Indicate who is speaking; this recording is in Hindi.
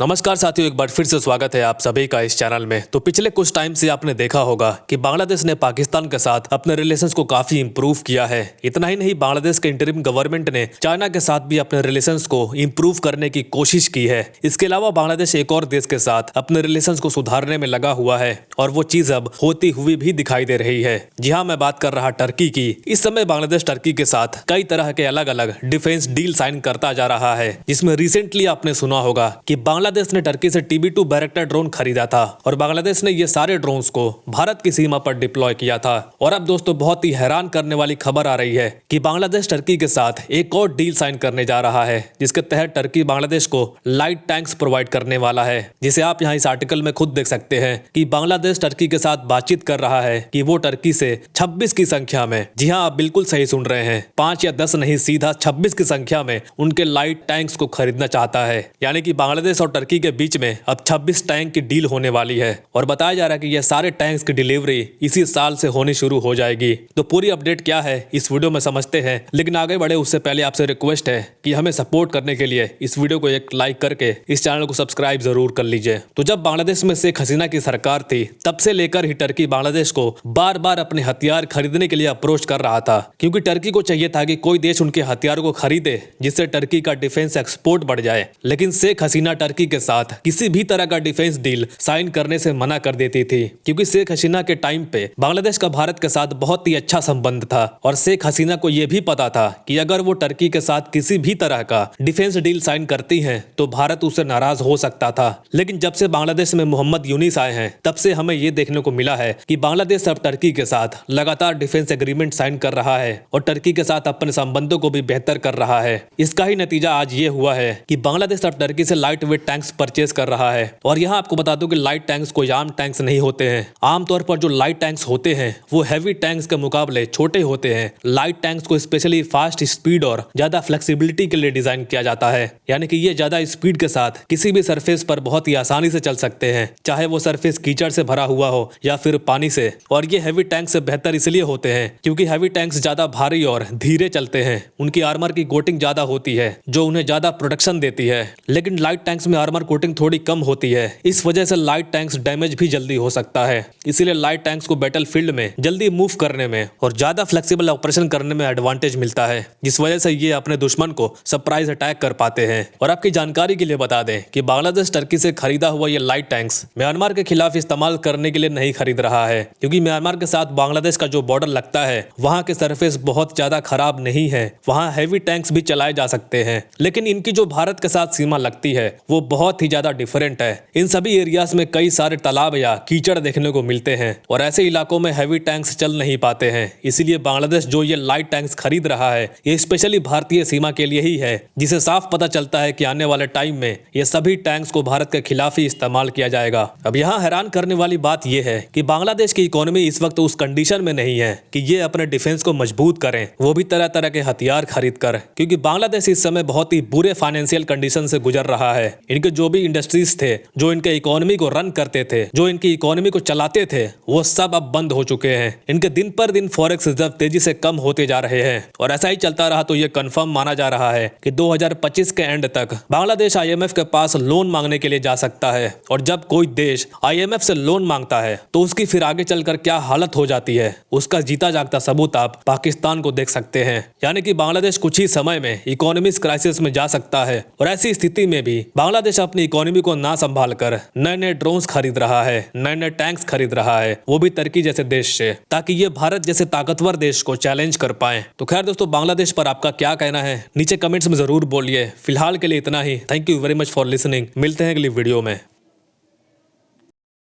Speaker 1: नमस्कार साथियों, एक बार फिर से स्वागत है आप सभी का इस चैनल में। तो पिछले कुछ टाइम से आपने देखा होगा कि बांग्लादेश ने पाकिस्तान के साथ अपने रिलेशंस को काफी इंप्रूव किया है। इतना ही नहीं, बांग्लादेश के इंटरिम गवर्नमेंट ने चाइना के साथ भी अपने रिलेशंस को इंप्रूव करने की कोशिश की है। इसके अलावा बांग्लादेश एक और देश के साथ अपने रिलेशंस को सुधारने में लगा हुआ है और वो चीज अब होती हुई भी दिखाई दे रही है। जी हाँ, मैं बात कर रहा टर्की की। इस समय बांग्लादेश टर्की के साथ कई तरह के अलग अलग डिफेंस डील साइन करता जा रहा है, जिसमें रिसेंटली आपने सुना होगा कि बांग्लादेश ने टर्की से TB2 बैरक्टर ड्रोन खरीदा था और बांग्लादेश ने ये सारे ड्रोन्स को भारत की सीमा पर डिप्लॉय किया था। और अब दोस्तों, बहुत ही हैरान करने वाली खबर आ रही है कि बांग्लादेश टर्की के साथ एक और डील साइन करने जा रहा है, जिसके तहत टर्की बांग्लादेश को लाइट टैंक्स प्रोवाइड करने वाला है। जिसे आप यहाँ इस आर्टिकल में खुद देख सकते हैं कि बांग्लादेश टर्की के साथ बातचीत कर रहा है कि वो टर्की से 26 की संख्या में, जी हाँ, आप बिल्कुल सही सुन रहे हैं, 5 या 10 नहीं, सीधा 26 की संख्या में उनके लाइट टैंक्स को खरीदना चाहता है। यानी कि बांग्लादेश और टर्की के बीच में अब 26 टैंक की डील होने वाली है और बताया जा रहा है कि यह सारे टैंक्स की डिलीवरी इसी साल से होनी शुरू हो जाएगी। तो पूरी अपडेट क्या है इस वीडियो में समझते हैं, लेकिन आगे बढ़े उससे पहले आपसे रिक्वेस्ट है कि हमें सपोर्ट करने के लिए इस वीडियो को एक लाइक करके इस चैनल को सब्सक्राइब जरूर कर लीजिए। तो जब बांग्लादेश में शेख हसीना की सरकार थी, तब से लेकर ही टर्की बांग्लादेश को बार बार अपने हथियार खरीदने के लिए अप्रोच कर रहा था, क्योंकि टर्की को चाहिए था कि कोई देश उनके हथियारों को खरीदे, जिससे टर्की का डिफेंस एक्सपोर्ट बढ़ जाए। लेकिन शेख हसीना टर्की के साथ किसी भी तरह का डिफेंस डील साइन करने से मना कर देती थी, क्योंकि शेख हसीना के टाइम पे बांग्लादेश का भारत के साथ बहुत ही अच्छा संबंध था और शेख हसीना को यह भी पता था कि अगर वो टर्की के साथ किसी भी तरह का डिफेंस डील साइन करती हैं तो भारत उससे नाराज हो सकता था। लेकिन जब से बांग्लादेश में मोहम्मद यूनिस आए हैं, तब से हमें यह देखने को मिला है कि बांग्लादेश अब टर्की के साथ लगातार डिफेंस एग्रीमेंट साइन कर रहा है और टर्की के साथ अपने संबंधों को भी बेहतर कर रहा है। इसका ही नतीजा आज ये हुआ है कि बांग्लादेश अब टर्की से लाइट वेट टैंक्स परचेज कर रहा है। और यहाँ आपको बता दूं कि लाइट टैंक्स कोई आम टैंक्स नहीं होते हैं। आमतौर पर जो लाइट टैंक्स होते हैं वो हैवी टैंक्स के मुकाबले छोटे होते हैं। लाइट टैंक्स को स्पेशली फास्ट स्पीड और ज्यादा फ्लेक्सिबिलिटी के लिए डिजाइन किया जाता है, यानी कि ये ज्यादा स्पीड के साथ किसी भी सरफेस पर बहुत ही आसानी से चल सकते हैं, चाहे वो सरफेस कीचड़ से भरा हुआ हो या फिर पानी से। और ये हैवी टैंक से बेहतर इसलिए होते हैं क्योंकि हैवी टैंक्स ज्यादा भारी और धीरे चलते हैं। उनकी आर्मर की कोटिंग ज्यादा होती है, जो उन्हें ज्यादा प्रोटेक्शन देती है। लेकिन लाइट टैंक्स में आर्मर कोटिंग थोड़ी कम होती है, इस वजह से लाइट टैंक्स डैमेज भी जल्दी हो सकता है। इसीलिए लाइट टैंक्स को बैटलफील्ड में जल्दी मूव करने में और ज्यादा फ्लेक्सिबल ऑपरेशन करने में एडवांटेज मिलता है, जिस वजह से ये अपने दुश्मन को सरप्राइज अटैक कर पाते हैं। और आपकी जानकारी के लिए बता दें कि बांग्लादेश टर्की से खरीदा हुआ ये लाइट टैंक्स म्यांमार के खिलाफ इस्तेमाल करने के लिए नहीं खरीद रहा है, क्योंकि म्यांमार के साथ बांग्लादेश का जो बॉर्डर लगता है, वहां के सरफेस बहुत ज्यादा खराब नहीं है, वहां हैवी टैंक्स भी चलाए जा सकते हैं। लेकिन इनकी जो भारत के साथ सीमा लगती है वो बहुत ही ज्यादा डिफरेंट है। इन सभी एरियाज में कई सारे तालाब या कीचड़ देखने को मिलते हैं और ऐसे इलाकों में हैवी टैंक्स चल नहीं पाते हैं। इसीलिए बांग्लादेश जो ये लाइट टैंक्स खरीद रहा है, ये स्पेशली भारतीय सीमा के लिए ही है, जिसे साफ पता चलता है कि आने वाले टाइम में ये सभी टैंक्स को भारत के खिलाफ ही इस्तेमाल किया जाएगा। अब यहाँ हैरान करने वाली बात यह है कि बांग्लादेश की इकोनॉमी इस वक्त उस कंडीशन में नहीं है कि ये अपने डिफेंस को मजबूत करें, वो भी तरह तरह के हथियार खरीद कर, क्योंकि बांग्लादेश इस समय बहुत ही बुरे फाइनेंशियल कंडीशन से गुजर रहा है। इनके जो भी इंडस्ट्रीज थे, जो इनके इकोनॉमी को रन करते थे, जो इनकी इकोनॉमी को चलाते थे, वो सब अब बंद हो चुके हैं। इनके दिन पर दिन फॉरेक्स रिजर्व तेजी से कम होते जा रहे हैं और ऐसा ही चलता रहा तो ये कंफर्म माना जा रहा है कि 2025 के एंड तक बांग्लादेश IMF के पास लोन मांगने के लिए जा सकता है। और जब कोई देश IMF से लोन मांगता है तो उसकी फिर आगे चलकर क्या हालत हो जाती है, उसका जीता जागता सबूत आप पाकिस्तान को देख सकते हैं। यानी कि बांग्लादेश कुछ ही समय में इकोनॉमिक क्राइसिस में जा सकता है और ऐसी स्थिति में भी बांग्लादेश अपनी इकोनॉमी को ना संभाल कर नए नए ड्रोन्स खरीद रहा है, नए नए टैंक्स खरीद रहा है, वो भी टर्की जैसे देश से, ताकि ये भारत जैसे ताकतवर देश को चैलेंज कर पाए। तो खैर दोस्तों, बांग्लादेश पर आपका क्या कहना है नीचे कमेंट्स में जरूर बोलिए। फिलहाल के लिए इतना ही। Thank you very much for listening. मिलते हैं अगली वीडियो में।